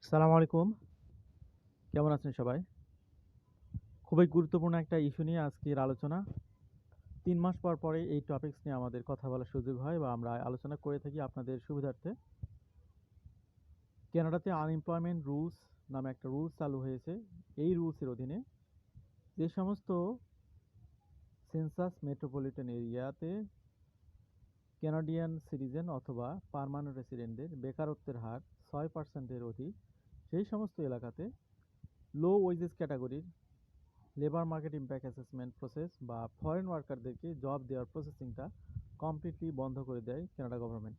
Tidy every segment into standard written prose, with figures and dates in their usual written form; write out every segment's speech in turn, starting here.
সালাম আলাইকুম। কেমন আছেন সবাই? খুবই গুরুত্বপূর্ণ একটা ইস্যু নিয়ে আজকের আলোচনা। ৩ মাস পর পরে এই টপিকস নিয়ে আমাদের কথা বলার সুযোগ হয় বা আমরা আলোচনা করে থাকি আপনাদের সুবিধার্থে। কানাডাতে আনএমপ্লয়মেন্ট রুলস নামে একটা রুলস চালু হয়েছে। এই রুলসের অধীনে যে সমস্ত সেন্সাস মেট্রোপলিটন এরিয়াতে কানাডিয়ান সিটিজেন অথবা পার্মানেন্ট রেসিডেন্টদের বেকারত্বের হার ৬% এর অধিক, সেই সমস্ত এলাকাতে লো ওয়েজেস ক্যাটাগরির labour market impact assessment process বা ফরেন ওয়ার্কারদেরকে জব দেওয়ার প্রসেসিংটা কমপ্লিটলি বন্ধ করে দেয় কানাডা গভর্নমেন্ট।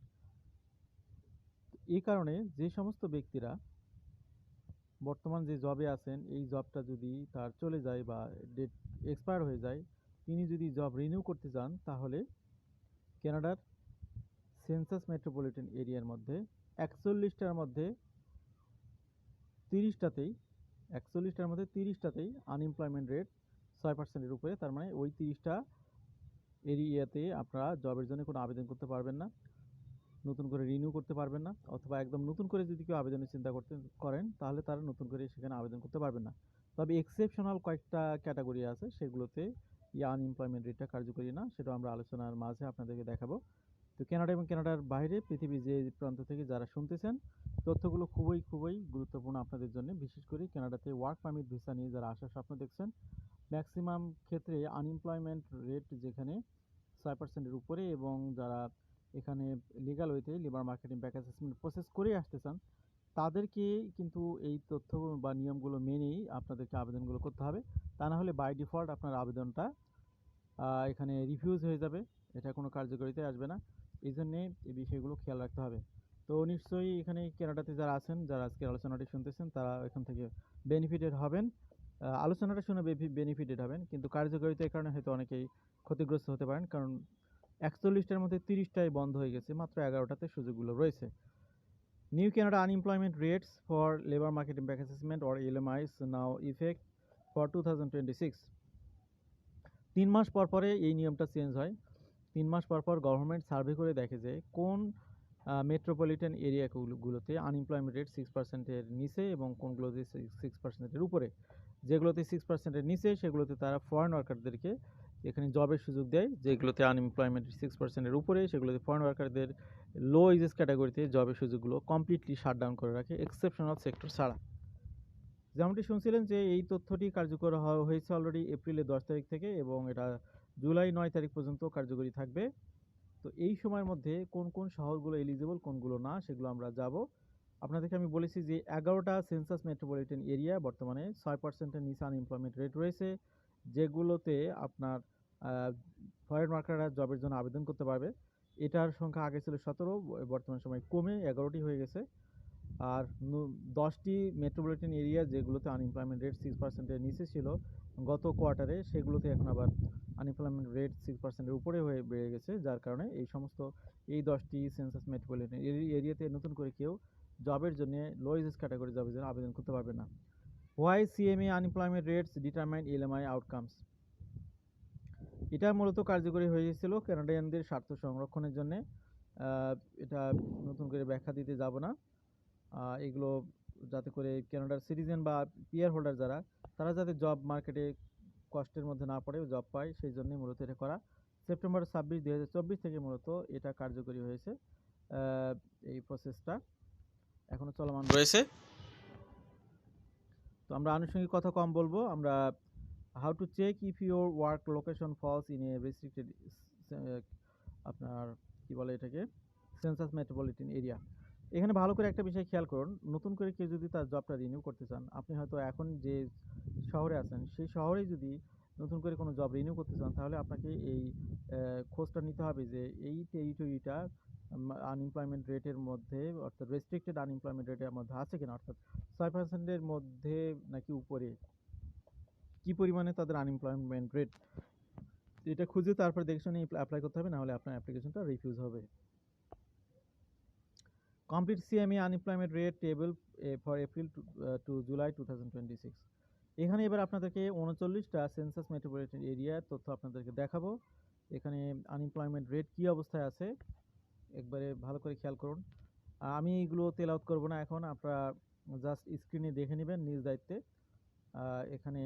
এই কারণে যে সমস্ত ব্যক্তিরা বর্তমান যে জবে আছেন, এই জবটা যদি তার চলে যায় বা ডেট এক্সপায়ার হয়ে যায়, তিনি যদি জব রিনিউ করতে চান, তাহলে কানাডার সেন্সাস মেট্রোপলিটন এরিয়ার মধ্যে ৪১টার মধ্যে ৩০টাতেই ৪১টার মধ্যে ৩০টাতেই আনএমপ্লয়মেন্ট রেট ৬%-এর উপরে। তার মানে ওই ৩০টা এরিয়াতে আপনারা জবের জন্য কোনো আবেদন করতে পারবেন না, নতুন করে রিনিউ করতে পারবেন না, অথবা একদম নতুন করে যদি কেউ আবেদনের চিন্তা করেন, তাহলে তারা নতুন করে সেখানে আবেদন করতে পারবেন না। তবে এক্সেপশনাল কয়েকটা ক্যাটাগরি আছে, সেগুলোতে এই আনএমপ্লয়মেন্ট রেটটা কার্যকরী না, সেটাও আমরা আলোচনার মাঝে আপনাদেরকে দেখাবো। তো কানাডা এবং কানাডার বাইরে পৃথিবীর যে প্রান্ত থেকে যারা শুনতেছেন, তথ্যগুলো খুবই খুবই গুরুত্বপূর্ণ আপনাদের জন্য। বিশেষ করে কানাডাতে ওয়ার্ক পারমিট ভিসা নিয়ে যারা আসার স্বপ্ন দেখছেন, ম্যাক্সিমাম ক্ষেত্রে আনএমপ্লয়মেন্ট রেট যেখানে ৬%-এর উপরে, এবং যারা এখানে লিগ্যাল ওয়েতে labour market impact assessment process করে আসতে চান, তাদেরকে কিন্তু এই তথ্য বা নিয়মগুলো মেনেই আপনাদেরকে আবেদনগুলো করতে হবে। তা না হলে বাই ডিফল্ট আপনার আবেদনটা এখানে রিফিউজ হয়ে যাবে, এটা কোনো কার্যকারিতায় আসবে না। এই জন্যে এই বিষয়গুলো খেয়াল রাখতে হবে। তো নিশ্চয়ই এখানে কানাডাতে যারা আছেন, যারা আজকে আলোচনাটি শুনতেছেন, তারা এখান থেকে বেনিফিটেড হবেন। আলোচনাটা শুনে বেনিফিটেড হবেন, কিন্তু কার্যকারিতার কারণে হয়তো অনেকেই ক্ষতিগ্রস্ত হতে পারেন, কারণ ৪১টার মধ্যে ৩০টাই বন্ধ হয়ে গেছে, মাত্র ১১টাতে সুযোগগুলো রয়েছে। New Canada unemployment rates for labour market impact assessment or LMIAs now effect for 2026। ৩ মাস পর পরে এই নিয়মটা চেঞ্জ হয়। ৩ মাস পর পর গভর্নমেন্ট সার্ভে করে দেখে যে কোন মেট্রোপলিটন এরিয়াগুলোতে আনএমপ্লয়মেন্ট রেট 6%-এর নিচে এবং কোনগুলোতে 6%-এর উপরে। যেগুলোতে 6%-এর নিচে সেগুলোতে তারা ফরেন ওয়ার্কারদেরকে এখানে জবের সুযোগ দেয়। যেগুলোতে আনএমপ্লয়মেন্ট 6%-এর উপরে সেগুলোতে ফরেন ওয়ার্কারদের লো এজেস ক্যাটাগরিতে জবের সুযোগগুলো কমপ্লিটলি শাটডাউন করে রাখে, এক্সেপশনাল সেক্টর ছাড়া। যেমনটি শুনছিলেন যে এই তথ্যটি কার্যকর হয়েছে অলরেডি এপ্রিলের ১০ তারিখ থেকে, এবং এটা জুলাই ৯ তারিখ পর্যন্ত কার্যকরী থাকবে। তো এই সময়ের মধ্যে কোন কোন শহরগুলো এলিজিবল, কোনগুলো না, সেগুলো আমরা যাব। আপনাদেরকে আমি বলেছি যে ১১টা সেন্সাস মেট্রোপলিটন এরিয়া বর্তমানে ৬%-এর নিচে আনএমপ্লয়মেন্ট রেট রয়েছে, যেগুলোতে আপনার ফরেন ওয়ার্কাররা জবের জন্য আবেদন করতে পারবে। এটার সংখ্যা আগে ছিল ১৭, বর্তমান সময় কমে ১১টি হয়ে গেছে। আর ১০টি মেট্রোপলিটন এরিয়া যেগুলোতে আনএমপ্লয়মেন্ট রেট 6%-এর নিচে ছিল গত কোয়ার্টারে, সেগুলোতে এখন আবার আনএমপ্লয়মেন্ট রেট 6%-এর উপরে হয়ে বেড়ে গেছে, যার কারণে এই 10টি সেন্সাস মেট্রোপলিটন এরিয়াতে নতুন করে কেউ জবের জন্য লোয়েস্ট ক্যাটাগরি জবের জন্য আবেদন করতে পারবে না। Why CMA unemployment rates determine LMI outcomes. এটা মূলত কার্যকরী হয়েছিল কানাডিয়ানদের স্বার্থ সংরক্ষণের জন্য। এটা নতুন করে ব্যাখ্যা দিতে যাব না। এগুলো যাতে করে কানাডার সিটিজেন বা পিআর হোল্ডার যারা, তারা যাতে জব মার্কেটে কষ্টের মধ্যে না পড়ে, জব পায়, সেই জন্যই মূলত এটা করা। সেপ্টেম্বর ২৬, ২০২৪ থেকে মূলত এটা কার্যকরী হয়েছে। এই প্রসেসটা এখনো চলমান রয়েছে। তো আমরা আনুষঙ্গিক কথা কম বলবো। আমরা how to check if your work location falls in a restricted, আপনার কি বলে এটাকে, সেন্সাস মেট্রোপলিটন এরিয়া। এখানে ভালো করে একটা বিষয় খেয়াল করুন, নতুন করে কেউ যদি তার জবটা রিনিউ করতে চান, আপনি হয়তো এখন যে শহরে আছেন সেই শহরেই যদি নতুন করে কোনো জব রিনিউ করতে চান, তাহলে আপনাকে এই খোঁজটা নিতে হবে যে এই টেরিটরিটা আনএমপ্লয়মেন্ট রেটের মধ্যে, অর্থাৎ রেস্ট্রিক্টেড আনএমপ্লয়মেন্ট রেটের মধ্যে আছে কিনা, অর্থাৎ ৬%-এর মধ্যে নাকি উপরে, কি পরিমাণে তাদের আনএমপ্লয়মেন্ট রেট, এটা খুঁজে তারপর দেখে শুনে অ্যাপ্লাই করতে হবে, না হলে আপনার অ্যাপ্লিকেশনটা রিফিউজ হবে। Complete CMA unemployment rate table for April to July 2026। এখানে এবার আপনাদেরকে ৩৯টা সেন্সাস মেট্রোপলিটন এরিয়ার তথ্য আপনাদেরকে দেখাবো। এখানে আনএমপ্লয়মেন্ট রেট কী অবস্থায় আছে একবারে ভালো করে খেয়াল করুন। আমি এগুলো তেল আউট করবো না এখন, আপনারা জাস্ট স্ক্রিনে দেখে নেবেন নিজ দায়িত্বে। এখানে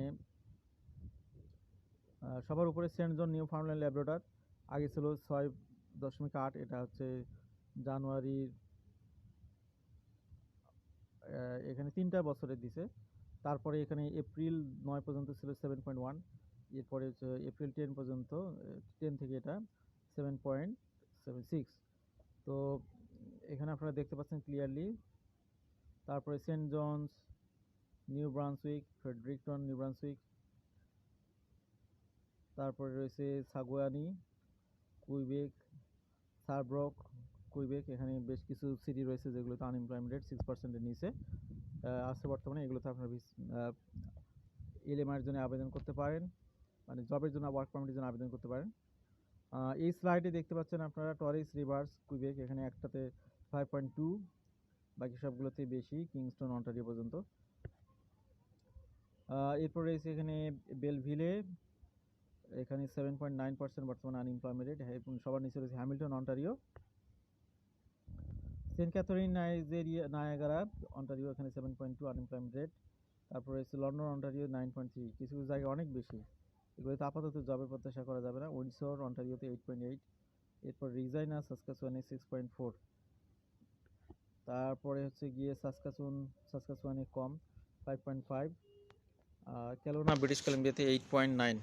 সবার উপরে সেন্ট জন নিউ ফাউন্ডল্যান্ড ল্যাব্রাডর, আগে ছিল 6.8, এটা হচ্ছে জানুয়ারির এখানে 3টা বছরে দিছে। তারপরে এখানে এপ্রিল 9 পর্যন্ত ছিল 7.1, এরপরে হচ্ছে এপ্রিল 10 পর্যন্ত, 10 থেকে এটা 7.76। তো এখানে আপনারা দেখতে পাচ্ছেন ক্লিয়ারলি। তারপরে Saint John's, New Brunswick, Fredericton, New Brunswick, তারপরে রয়েছে সাগুয়ানি, কুইবেক, সারব্রক, কুইবেক। এখানে বেশ কিছু সিটি রয়েছে যেগুলোতে আনএমপ্লয়মেন্ট রেট 6%-এর নিচে আছে বর্তমানে। এগুলোতে আপনারা এলএমআই এর জন্য আবেদন করতে পারেন, মানে জবের জন্য, ওয়ার্ক পারমিটের জন্য আবেদন করতে পারেন। এই স্লাইডে দেখতে পাচ্ছেন আপনারা টরিস রিভার্স, কুইবেক, এখানে একটাতে 5.2, বাকি সবগুলোতে বেশি, কিংস্টন, অন্টারিও পর্যন্ত। এরপর রয়েছে এখানে বেলভিলে, এখানে 7.9% বর্তমানে আনএমপ্লয়মেন্ট রেট। সবার নিচে রয়েছে Hamilton, Ontario. Saint Catharine, Niagara, Ontario, এখানে 7.2 আনএমপ্লয়মেন্ট রেট। তারপর রয়েছে লন্ডন, অন্টারিও 9.3, কিছু কিছু জায়গায় অনেক বেশি। এগুলোতে আপাতত জবের প্রত্যাশা করা যাবে না। উইন্ডসর, অন্টারিওতে 8.8, এরপর রিজাইনা, সাসকাচুয়ানে 6.4, তারপরে হচ্ছে গিয়ে সাসকাচুয়ানে কম 5.5, ক্যালোনা, ব্রিটিশ কলাম্বিয়াতে 8.9।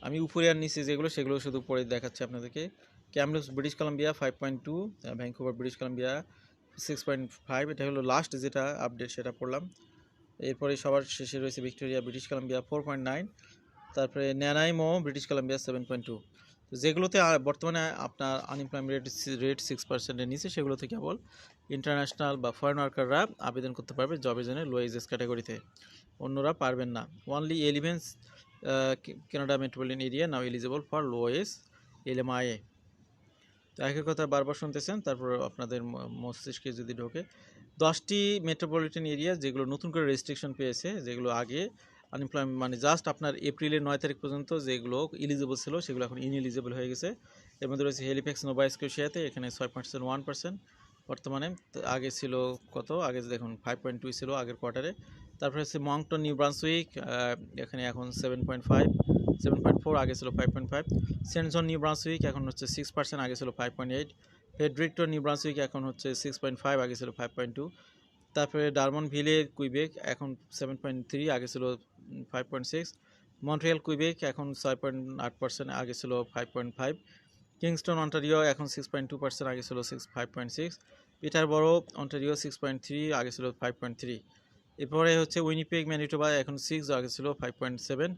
আমি উপরে আর নিচে যেগুলো সেগুলো শুধু পরে দেখাচ্ছি আপনাদেরকে। Kamloops, British Columbia 5.2, Vancouver, British Columbia 6.5। এটা হলো লাস্ট যেটা আপডেট সেটা পড়লাম। এরপরে সবার শেষে রয়েছে ভিক্টোরিয়া, ব্রিটিশ কলাম্বিয়া 4.9, তারপরে ন্যানাইমো, ব্রিটিশ কলাম্বিয়া 7.2। তো যেগুলোতে বর্তমানে আপনার আনএমপ্লয়মেন্ট রেট 6%-এর নিচে, সেগুলোতে কেবল ইন্টারন্যাশনাল বা ফরেন ওয়ার্কাররা আবেদন করতে পারবে জবের জন্য লো এজেস ক্যাটাগরিতে, অন্যরা পারবেন না। Only 11 Canada metropolitan area now eligible for low wage LMIA. তো একই কথা বারবার শুনতেছেন, তারপর আপনাদের মস্তিষ্কে যদি ঢোকে, 10টি মেট্রোপলিটন এরিয়া যেগুলো নতুন করে রেস্ট্রিকশন পেয়েছে, যেগুলো আগে আনএমপ্লয়মেন্ট মানে জাস্ট আপনার এপ্রিলের 9 তারিখ পর্যন্ত যেগুলো ইলিজিবল ছিল সেগুলো এখন ইনএলিজিবল হয়ে গেছে। এর মধ্যে রয়েছে হেলিফ্যাক্স, নোভা স্কোশিয়াতে, এখানে 6.1% বর্তমানে, আগে ছিল কত, আগে দেখুন 5.2 ছিল আগের কোয়ার্টারে। তারপরে হচ্ছে মংটন, নিউ ব্রান্সউইক, এখানে এখন 7.4, আগে ছিল 5.5। সেন্ট জন, নিউ ব্রান্সউইক, এখন হচ্ছে 6%, আগে ছিল 5.8। ফ্রেডরিকটন, নিউ ব্রান্সউইক, এখন হচ্ছে 6.5, আগে ছিল 5.2। তারপরে ডারমনভিলে, কুইবেক, এখন 7.3, আগে ছিল 5.6। মন্ট্রিয়াল, কুইবেক, এখন 6.8%, আগে ছিল 5.5। কিংস্টন, অন্টারিও, এখন 6.2%, আগে ছিল 5.6। পিটারবরো, অন্টারিও 6.3, আগে ছিল 5.3। এরপরে হচ্ছে উইনিপেগ, ম্যানিটোবা, এখন 6, আগে ছিল 5.7।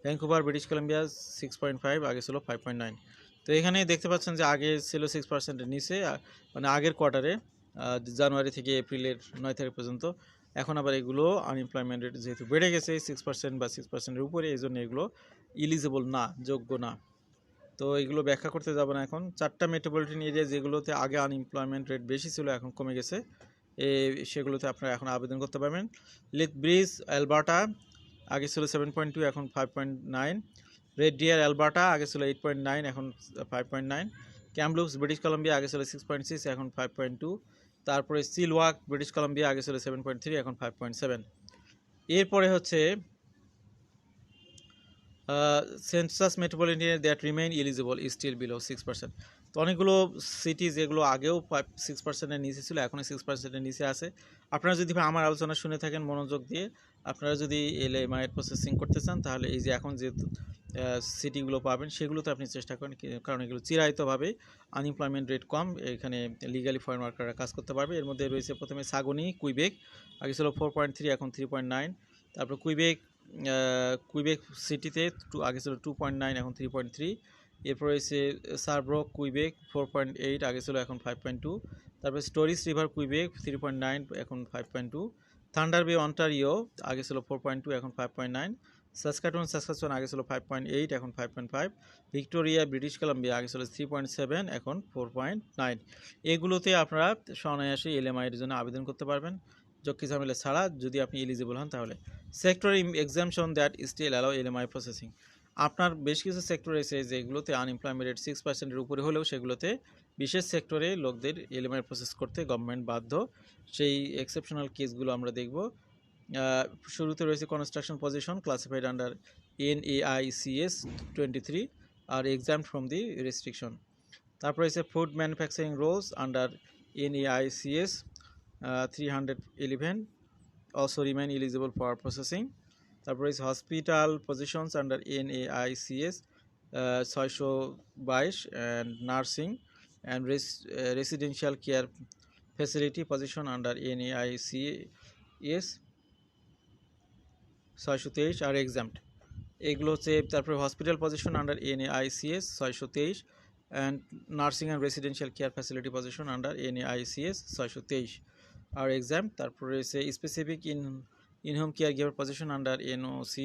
ভ্যাঙ্কুভার, ব্রিটিশ কলাম্বিয়া 6.5, আগে ছিল 5.9। তো এখানে দেখতে পাচ্ছেন যে আগে ছিল 6%-এর নিচে, মানে আগের কোয়ার্টারে, জানুয়ারি থেকে এপ্রিলের 9 তারিখ পর্যন্ত। এখন আবার এগুলো আনএমপ্লয়মেন্ট রেট যেহেতু বেড়ে গেছে 6% বা 6%-এর উপরে, এই জন্য এগুলো ইলিজিবল না, যোগ্য না। তো এগুলো ব্যাখ্যা করতে যাব না এখন। 4টা মেট্রোপলিটন এরিয়া যেগুলোতে আগে আনএমপ্লয়মেন্ট রেট বেশি ছিল, এখন কমে গেছে, সেগুলোতে আপনারা এখন আবেদন করতে পারবেন। লেথব্রিজ, অ্যালবার্টা, আগে ছিল 7.2, এখন 5.9। রেড ডিয়ার, অ্যালবার্টা, আগে ছিল 8.9, এখন 5.9। ক্যামলুপস, ব্রিটিশ কলাম্বিয়া, আগে ছিল 6.6, এখন 5.2। তারপরে সিলওয়াক, ব্রিটিশ কলাম্বিয়া, আগে ছিল 7.3, এখন 5.7। এরপরে হচ্ছে census metropolitan area that remain eligible is still below 6%। তো অনেকগুলো সিটি যেগুলো আগেও 6%-এর নিচে ছিল, এখন 6%-এর নিচে আছে। আপনারা যদি আমার আলোচনা শুনে থাকেন মনোযোগ দিয়ে, আপনারা যদি এলএমআই এর প্রসেসিং করতে চান, তাহলে এই যে এখন যে সিটিগুলো পাবেন সেগুলোতে আপনি চেষ্টা করেন, কারণ এগুলো চিরায়তভাবে আনএমপ্লয়মেন্ট রেট কম, এখানে লিগালি ফরেন ওয়ার্কাররা কাজ করতে পারবে। এর মধ্যে রয়েছে প্রথমে সাগনি, কুইবেক, আগে ছিল 4.3, এখন 3.9। তারপর কুইবেক সিটিতে আগে ছিল 2.9, এখন 3.3। এরপর রয়েছে সারব্রক, কুইবেক 4.8, আগে ছিল, এখন 5.2। তারপর স্টোরিস রিভার, কুইবেক 3.9, এখন 5.2। থান্ডার বে, অন্টারিও, আগে ছিল 4.2, এখন 5.9। সাসকাচুয়ান, আগে ছিল 5.8, এখন 5.5। ভিক্টোরিয়া, ব্রিটিশ কলাম্বিয়া, আগে ছিল 3.7, এখন 4.9। এগুলোতে আপনারা অনায়াসে এলএমআই এর জন্য আবেদন করতে পারবেন ঝক্কি ঝামেলা ছাড়া, যদি আপনি এলিজিবল হন তাহলে। Sector exemption that still allow LMI processing. আপনার বেশ কিছু সেক্টর রয়েছে যেগুলোতে আনএমপ্লয়মেন্ট রেট 6%-এর উপরে হলেও সেগুলোতে বিশেষ সেক্টরে লোকদের এলিমেন্ট প্রসেস করতে গভর্নমেন্ট বাধ্য। সেই এক্সেপশনাল কেসগুলো আমরা দেখব। শুরুতে রয়েছে construction position classified under NAICS 23 আর এক্সাম্পড ফ্রম দি রেস্ট্রিকশন। তারপর রয়েছে food manufacturing roles under NAICS 311 also remain eligible for processing. তারপর রয়েছে hospital positions under NAICS 622 and nursing and residential care facility position under NAICS 623 are exempt. এগুলো হচ্ছে তারপরে hospital position under NAICS 623 and nursing and residential care facility position under NAICS 623 are exempt. তারপরে রয়েছে specific in-home caregiver position under NOC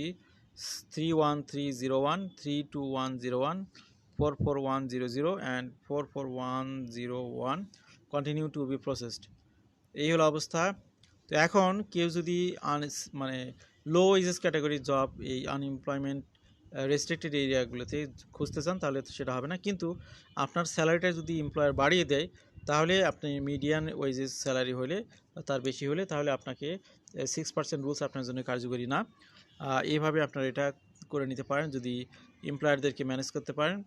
31301, 32101, 44100 and 44101 continue to be processed. এই হলো অবস্থা। তো এখন কেউ যদি মানে লো ওয়েজেস ক্যাটাগরির জব এই আনএমপ্লয়মেন্ট রেস্ট্রিক্টেড এরিয়াগুলোতে খুঁজতে চান তাহলে তো সেটা হবে না, কিন্তু আপনার স্যালারিটা যদি এমপ্লয়ার বাড়িয়ে দেয় তাহলে আপনি মিডিয়ান ওয়েজেস স্যালারি হলে তার বেশি হলে তাহলে আপনাকে 6% রুলস আপনার জন্য কার্যকরী না। এইভাবে আপনারা এটা করে নিতে পারেন যদি এমপ্লয়ারদেরকে ম্যানেজ করতে পারেন।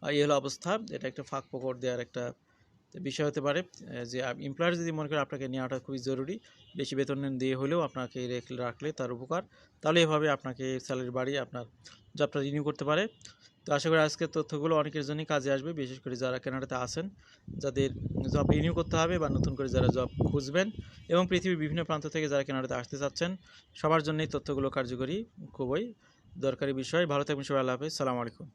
এই হলো অবস্থা। এটা একটা ফাঁক ফোকর দেওয়ার একটা বিষয় হতে পারে যে এমপ্লয়ার যদি মনে করে আপনাকে নেওয়াটা খুবই জরুরি, বেশি বেতন দিয়ে হলেও আপনাকে রাখলে তার উপকার, তাহলে এভাবে আপনাকে স্যালারি বাড়িয়ে আপনার জবটা রিনিউ করতে পারে। তো আশা করি আজকের তথ্যগুলো অনেকের জন্যই কাজে আসবে, বিশেষ করে যারা কানাডাতে আছেন, যাদের জব রিনিউ করতে হবে বা নতুন করে যারা জব খুঁজবেন এবং পৃথিবীর বিভিন্ন প্রান্ত থেকে যারা কানাডাতে আসতে চাচ্ছেন সবার জন্যই তথ্যগুলো কার্যকরী, খুবই দরকারি বিষয়। ভালো থাকবেন সবাই, আল্লাহ হাফেজ, সালামু আলাইকুম।